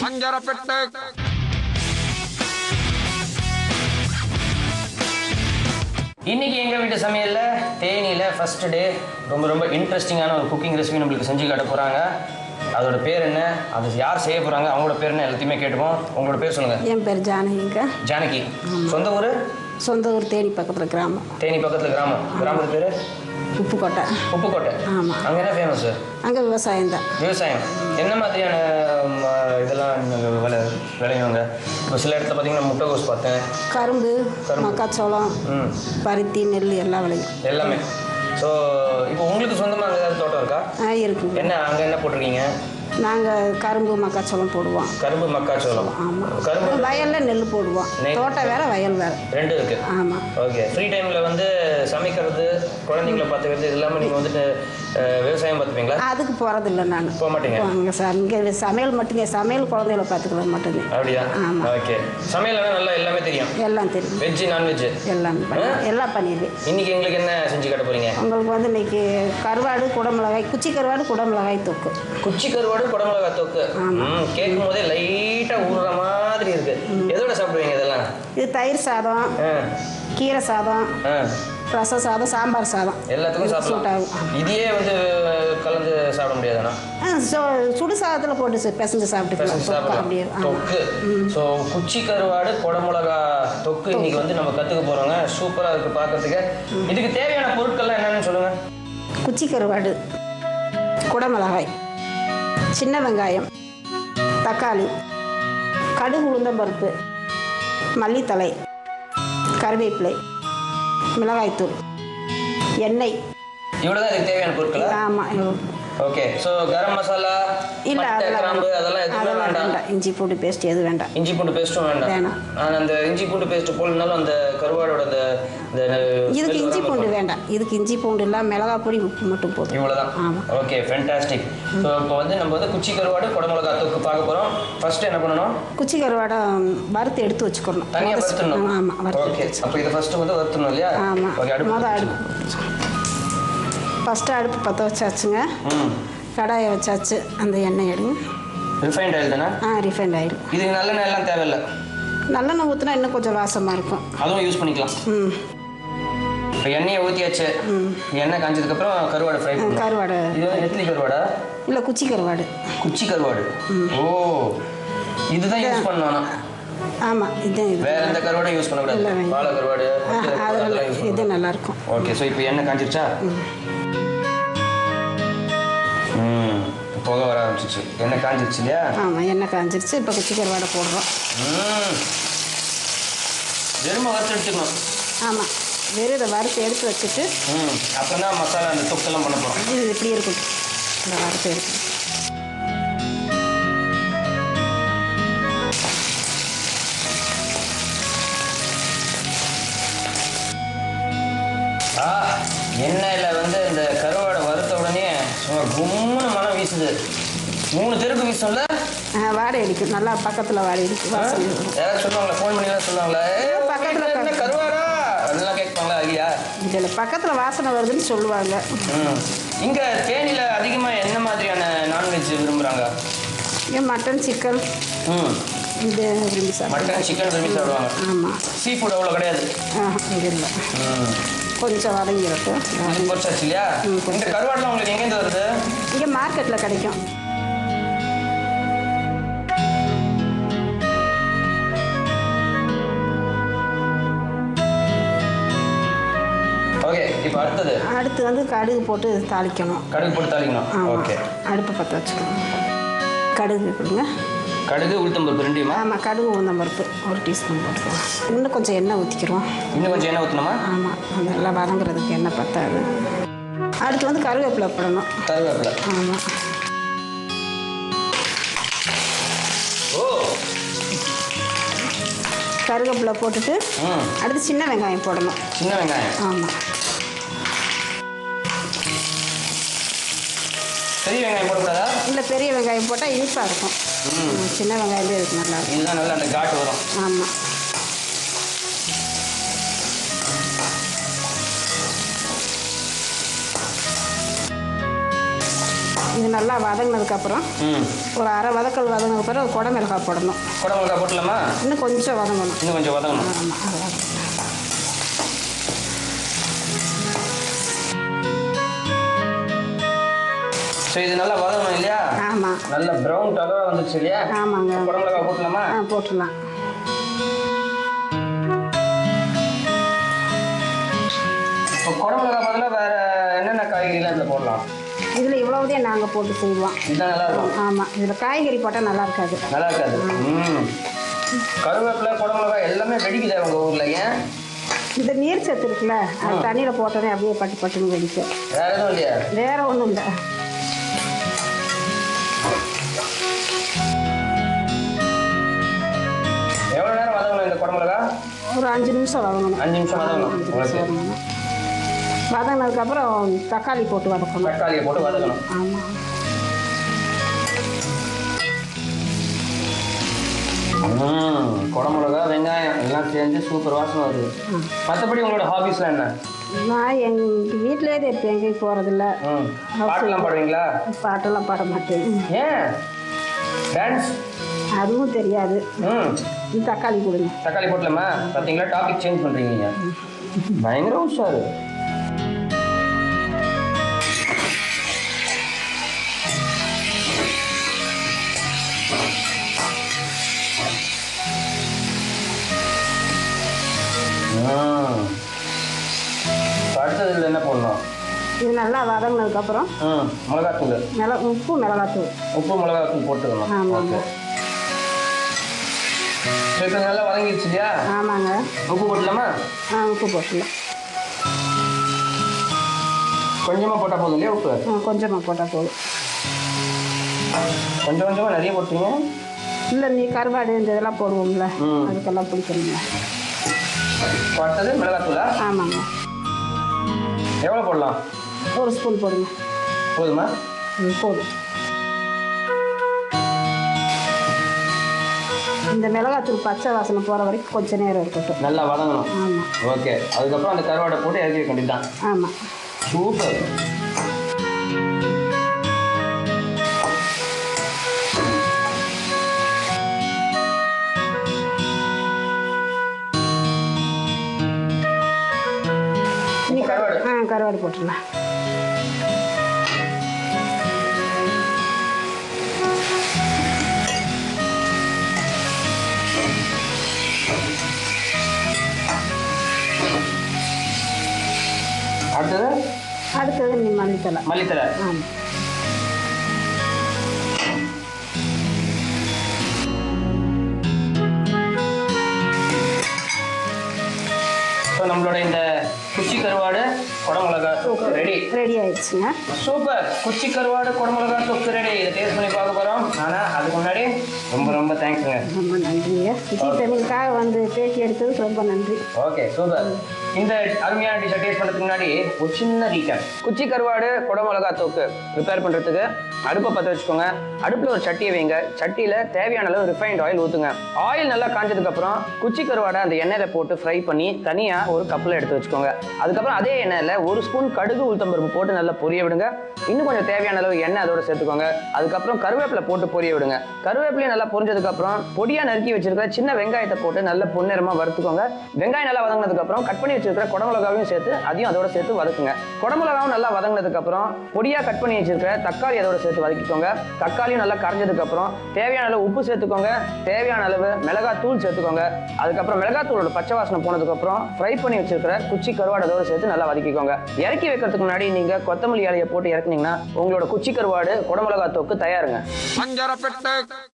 பஞ்சரப்பெட்டு இன்னைக்கு எங்கள் வீட்டு சமையலில் தேனியில் ஃபர்ஸ்ட் டே ரொம்ப இன்ட்ரெஸ்டிங்கான ஒரு குக்கிங் ரெசிபி நம்மளுக்கு செஞ்சு காட்ட போகிறாங்க. அதோட பேர் என்ன, அது யார் செய்ய போகிறாங்க, அவங்களோட பேர் என்ன எல்லாத்தையுமே கேட்டுப்போம். உங்களோட பேர் சொல்லுங்கள். என் பேர் ஜானகிங்க. ஜானகி. சொந்த ஊர்? சொந்த ஊர் தேனி பக்கத்தில் கிராமம். தேனி பக்கத்தில் கிராமத்து பேர் உப்புக்கோட்டை. உப்புக்கோட்டை. ஆமாம். அங்கே என்ன ஃபேமஸ்? அங்கே விவசாயம் தான். விவசாயம். என்ன மாதிரியான இதெல்லாம் விளையுங்க? இப்போ சில இடத்துல பார்த்தீங்கன்னா முட்டைகோஸ் பார்த்தேன், கரும்பு, மக்காச்சோளம், பருத்தி, நெல் எல்லாம் விளையும். எல்லாமே. ஸோ இப்போ உங்களுக்கு சொந்தமாக அங்கே ஏதாவது தோட்டம் இருக்கா? இருக்குங்க. என்ன அங்கே என்ன போட்டிருக்கீங்க? நாங்கள் கரும்பு மக்காச்சோளம் போடுவோம். கரும்பு மக்காச்சோளம். ஆமாம். கரும்பு வயலில் நெல் போடுவோம். தோட்டம் வேறு வயல் வேறு ரெண்டு இருக்குது. ஆமாம். ஓகே. ஃப்ரீ டைமில் வந்து சமைக்கிறது, குழந்தைங்களை பார்த்துக்கிறது, இது இல்லாமல் நீங்கள் வந்துட்டு விவசாயம் பார்த்துப்பீங்களா? அதுக்கு போகிறதில்ல. நான் போக மாட்டீங்க? இங்கே சமையல் மட்டுமே. சமையல் குழந்தைகளை பார்த்துக்கிறது மட்டுமே. அப்படியா? ஆமாம். ஓகே. சமையல் நல்லா எல்லாமே தெரியும்? எல்லாம் தெரியும். வெஜ்ஜு நான்வெஜ்ஜு எல்லாம் பண்ணிடுவேன். இன்னைக்கு எங்களுக்கு என்ன செஞ்சு காட்ட போறீங்க? உங்களுக்கு வந்து இன்னைக்கு கருவாடு, குடமிளகாய், குச்சி கருவாடு, குடமிளகாய் தொக்கு. குச்சி கருவாடு, குடமிளகாய் தொக்கு. கேட்கும் போதே லைட்டா ஊறுற மாதிரி இருக்கு. எதோட சாப்பிடுவீங்க இதெல்லாம்? இது தயிர் சாதம், கீரை சாதம், ரச சாதம், சாம்பார் சாதம் எல்லாத்துக்கும் சாப்பிடலாம். இதையே வந்து கலந்து சாப்பிட முடியாதுண்ணா? சுடு சாதத்தில் போட்டு பிசைஞ்சு சாப்பிட்டுக்கலாம். தொக்கு. ஸோ குச்சி கருவாடு, குடமிளகா தொக்கு இன்னைக்கு வந்து நம்ம கற்றுக்க போகிறோங்க. சூப்பராக இருக்குது பார்க்கறதுக்கு. இதுக்கு தேவையான பொருட்கள்லாம் என்னென்னு சொல்லுங்கள். குச்சி கருவாடு, குடமிளகாய், சின்ன வெங்காயம், தக்காளி, கடுகு, உளுந்தம்பருப்பு, மல்லித்தழை, கருவேப்பிலை, மிளகாய்த்தூள், எண்ணெய். இவ்வளோதான் இதுக்கு தேவையான பொருட்கள். ஆமாம். ஓகே. ஸோ கரம் மசாலா, கிராம்பு அதெல்லாம் எதுவுமே வேண்டாம். இஞ்சி பூண்டு பேஸ்ட் எதுவும் வேண்டாம். இஞ்சி பூண்டு பேஸ்ட்டும் வேண்டாம். அந்த இஞ்சி பூண்டு பேஸ்ட் போடனாலும் அந்த கருவாடோட இதுக்கு இஞ்சி பூண்டு வேண்டாம். இதுக்கு இஞ்சி பூண்டு இல்லை, மிளகா பொடி, உப்பு மட்டும் போதும். இவ்வளோதான். ஆமாம். Okay, fantastic. ஸோ இப்போ வந்து நம்ம வந்து குச்சி கருவாடு, குடமிளகா தொக்கு பார்க்க போகிறோம். ஃபர்ஸ்ட் என்ன பண்ணணும்? குச்சி கருவாடை வறுத்து எடுத்து வச்சுக்கணும். தனியாக வறுத்துடணும். ஆமாம். ஓகே. அப்போ இதை ஃபர்ஸ்ட் வந்து வறுத்துணும் இல்லையா? ஆமாம். ஓகே. அடுப்பு ஃபஸ்ட்டு அடுப்பு பற்ற வச்சாச்சுங்க. கடாயை வச்சாச்சு. அந்த எண்ணெய் எடுங்க. ரிஃபைண்ட் ஆயில் தானே? Refined oil. இதுக்கு நல்லெண்ணெய் எல்லாம் தேவையில்லை. நல்லெண்ணெய் ஊற்றினா இன்னும் கொஞ்சம் வாசமாக இருக்கும். அதுவும் யூஸ் பண்ணிக்கலாம். இப்போ எண்ணெயை ஊற்றியாச்சு. எண்ணெய் காஞ்சதுக்கப்புறம் கருவாடு ஃப்ரை பண்ணணும். கருவாடு. இது நெத்திலி கருவாடா? இல்லை, குச்சி கருவாடு. குச்சி கருவாடு. ஓ, இதுதான் யூஸ் பண்ணணும். ஆமாம். இதுதான். இது வேற எந்த கருவாடும் யூஸ் பண்ணக்கூடாது. பால கருவாடு இது நல்லாயிருக்கும். ஓகே. ஸோ இப்போ எண்ணெய் காஞ்சிருச்சா? புகை வர ஆரம்பிச்சிச்சு. எண்ணெய் காஞ்சிருச்சு இல்லையா? ஆமாம், எண்ணெய் காஞ்சிருச்சு. இப்போ குச்சி கருவாடை போடுறோம். வெறுமை வறுத்து எடுத்துக்கணும். ஆமாம், வெறும் இதை வறுத்து எடுத்து வச்சுட்டு அப்புறம் தான் மசாலா அந்த தொக்கெல்லாம் பண்ண போகிறோம். இது இப்படி இருக்கும். இந்த வறுத்து எடுத்து எண்ணெயில் வந்து இந்த கருவாடை வறுத்த உடனே கும்முன்னு மனம் வீசுது. 3 தெருக்கு வீசும்ல. வாடை அடிக்கும். நல்லா பக்கத்தில் வாடை அடிக்கும். யாராவது சொல்லுவாங்களா? ஃபோன் பண்ணி தான் சொல்லுவாங்களா? பக்கத்தில் கருவாடா அதெல்லாம் கேட்பாங்களா? ஐயா இதில் பக்கத்தில் வாசனை வருதுன்னு சொல்லுவாங்க. இங்கே தேனியில் அதிகமாக என்ன மாதிரியான நான்வெஜ் விரும்புகிறாங்க? இங்கே மட்டன், சிக்கன் இது விரும்பி சாப்பிடுவாங்க. மட்டன், சிக்கன் விரும்பி சாப்பிடுவாங்க. ஆமாம். சீ ஃபுட் அவ்வளோ கிடையாது. இங்கே இல்லை. கொஞ்சம் வதங்கிருக்கும். பொரிச்சாச்சு இல்லையா? இந்த கருவாடெலாம் உங்களுக்கு எங்கேருந்து வருது? இங்கே மார்க்கெட்டில் கிடைக்கும். ஓகே. இப்போ அடுத்து வந்து கடுகு போட்டு தாளிக்கணும். கடுகு போட்டு தாளிக்கணும். ஓகே. அடுப்பு பற்ற வச்சுக்கணும். கடுகு கொடுங்க. கடுகு, உளுத்தம்பருப்பு ரெண்டையுமா? ஆமாம், கடுகு, உளுந்தம்பருப்பு 1 டீஸ்பூன் போட்டுருவோம். இன்னும் கொஞ்சம் எண்ணெய் ஊற்றிக்கிறோம். இன்னும் கொஞ்சம் எண்ணெய் ஊற்றணுமா? ஆமாம், நல்லா வதங்குறதுக்கு எண்ணெய் பத்தாது. அடுத்து வந்து கருவேப்பிலை போடணும். கருவேப்பிலை. ஆமாம். கருவேப்பிலை போட்டுட்டு அடுத்து சின்ன வெங்காயம் போடணும். சின்ன வெங்காயம். ஆமாம். பெரிய வெங்காயம் போடக்கூடாதா? இல்லை, பெரிய வெங்காயம் போட்டால் இனிப்பாக இருக்கும். சின்ன வெங்காயம் இருக்கு நல்லா இருக்கும். இதுதான் நல்லா அந்த காட்டு வரும். ஆமாம். இது நல்லா வதங்கினதுக்கப்புறம் ஒரு அரை வதக்கல் வதங்கினதுக்கப்புறம் குடை மிளகாய் போடணும். குடை மிளகாய் போட்டலாமா? இன்னும் கொஞ்சம் வதங்கணும். இன்னும் கொஞ்சம் வதங்கணும். ஆமாம். ஸோ இது நல்லா வதங்கணும் இல்லையா? ஆமாம். நல்ல ப்ரௌன் கலராக வந்துச்சு இல்லையா? ஆமாங்க. குடை மிளகாய் போட்டலாமா? போட்டுடலாம். இப்போ குடை மிளகாய் பதிலாக வேறு என்னென்ன காய்கறிலாம் இதில் போடலாம்? இதில் இவ்வளவுதே நாங்கள் போட்டு செய்வோம். இதுதான் நல்லா இருக்கும். ஆமாம். இதில் காய்கறி போட்டால் நல்லா இருக்காது. நல்லா இருக்காது. கருவேப்பிலை குடை மிளகாய் எல்லாமே வெடிக்குது உங்கள் ஊரில். ஏன்? இந்த நீர் சத்து இருக்குல்ல, அது தண்ணியில் போட்டோன்னே அப்படியே பட்டு பட்டுன்னு வெடிக்கும். வேற எதுவும் இல்லையா? வேற ஒன்றும் இல்லை. எவ்வளோ நேரம் வதங்கணும் இந்த குடை மிளகாய்? ஒரு 5 நிமிஷம் வதங்கணும். 5 நிமிஷம் வதங்கணும். வதங்கினதுக்கப்புறம் தக்காளி போட்டு வதக்கணும். தக்காளியை போட்டு வதக்கணும். ஆமாம். குடை மிளகா வெங்காயம் எல்லாம் சேர்ந்து சூப்பர் வாசனை வருது. மற்றபடி உங்களோட ஹாபிஸ்லாம் என்ன? நான் எங்கள் வீட்டிலே இருப்பேன், எங்கேயும் போகிறதில்ல. பாட்டெல்லாம் பாடுவீங்களா? பாட்டெல்லாம் பாட மாட்டேன். ஏன்? டான்ஸ்? அதுவும் தெரியாது. தக்காளி கொடுங்க. தக்காளி போட்டலாமா? பார்த்தீங்களா, டாபிக் சேஞ்ச் பண்ணுறீங்க. பயங்கர உஷாரு. அடுத்தது இதில் என்ன போடணும்? இது நல்லா வதங்கினதுக்கப்புறம் மிளகாத்தூள், உப்பு மிளகாத்தூள், உப்பு மிளகாத்தூள் போட்டுக்கணும். ஆமாங்க. இப்போ நல்லா வதங்கிடுச்சு இல்லையா? ஆமாங்க. உப்பு போட்டலாமா? உப்பு போட்டுடலாம். கொஞ்சமாக போட்டால் போதும் இல்லையா? உப்பு கொஞ்சமாக போட்டால் போதும். கொஞ்சம் கொஞ்சமாக நிறைய போட்டீங்க? இல்லை, நீ கருவாடு இந்த இதெல்லாம் போடுவோம்ல, அதுக்கெல்லாம் பிடிக்கணுங்க. அடுத்தது மிளகாத்தூளா? ஆமாங்க. எவ்வளோ போடலாம்? 1 ஸ்பூன் போடுங்க. போதுமா? போதும். இந்த மிளகாத்தூள் பச்சை வாசனை போகிற வரைக்கும் கொஞ்சம் நேரம் இருக்கட்டும். நல்லா வதங்கணும். ஆமாம். ஓகே. அதுக்கப்புறம் அந்த கருவாடை போட்டு இறக்கி வைக்க வேண்டியதுதான். ஆமாம். சூப்பர். கருவாடு போட்டுடலாம். அடுத்தது நீ மல்லித்தலை. ஆமாம். நம்மளோட இந்த குச்சி கருவாடு குடை மிளகாய் தொக்கு ரெடி ஆயிடுச்சுங்க. சூப்பர். குச்சி கருவாடு குடை மிளகாய் தொக்கு ரெடி. இதை டேஸ்ட் பண்ணி பார்க்க போகிறோம். ஆனால் அதுக்கு முன்னாடி ரொம்ப தேங்க்ஸுங்க. ரொம்ப நன்றிங்க. விஜய் தமிழுக்காக வந்து பேட்டி எடுத்ததுக்கு ரொம்ப நன்றி. Okay, super. இந்த அருமையான டிஷ்ஷை டேஸ்ட் பண்ணுறதுக்கு முன்னாடி ஒரு சின்ன ரீகேப். குச்சி கருவாடு குடை மிளகாய் தொக்கு ப்ரிப்பேர் பண்ணுறதுக்கு அடுப்பை பற்ற வச்சுக்கோங்க. அடுப்பில் ஒரு சட்டியை வைங்க. சட்டியில் தேவையான அளவு ரிஃபைண்ட் ஆயில் ஊற்றுங்க. ஆயில் நல்லா காஞ்சதுக்கப்புறம் குச்சி கருவாடை அந்த எண்ணெயில் போட்டு ஃப்ரை பண்ணி தனியாக ஒரு கப்பில் எடுத்து வச்சுக்கோங்க. அதுக்கப்புறம் அதே எண்ணெயில் 1 ஸ்பூன் கடுகு உளுத்தம்பருப்பு போட்டு நல்லா பொரிய விடுங்க. இன்னும் கொஞ்சம் தேவையான அளவு எண்ணெய் அதோட சேர்த்துக்கோங்க. அதுக்கப்புறம் கருவேப்பிலை போட்டு பொரிய விடுங்க. கருவேப்பிலையும் நல்லா பொரிஞ்சதுக்கப்புறம் பொடியாக நறுக்கி வச்சிருக்கிற சின்ன வெங்காயத்தை போட்டு நல்ல பொன்னிறமாக வறுத்துக்கோங்க. வெங்காயம் நல்லா வதங்கினதுக்கப்புறம் கட் பண்ணி வச்சிருக்கிற குடை மிளகாவையும் சேர்த்து அதையும் அதோட சேர்த்து வதக்குங்க. குடை மிளகாவும் நல்லா வதங்கினதுக்கப்புறம் பொடியாக கட் பண்ணி வச்சிருக்கிற தக்காளி அதோட சேர்த்து வதக்கிக்கோங்க. தக்காளியும் நல்லா கரைஞ்சதுக்கப்புறம் தேவையான அளவு உப்பு சேர்த்துக்கோங்க. தேவையான அளவு மிளகாய் தூள் சேர்த்துக்கோங்க. அதுக்கப்புறம் மிளகாய் தூளோட பச்சை வாசனை போனதுக்கப்புறம் ஃப்ரை பண்ணி வச்சிருக்கிற குச்சி கருவாடு அதோட சேர்த்து நல்லா வதக்கிக்கோங்க. இறக்கி வைக்கிறதுக்கு முன்னாடி நீங்க கொத்தமல்லி இலையை போட்டு இறக்குனீங்கன்னா உங்களோட குச்சி கருவாடு குடை மிளகாய் தொக்கு தயாருங்க.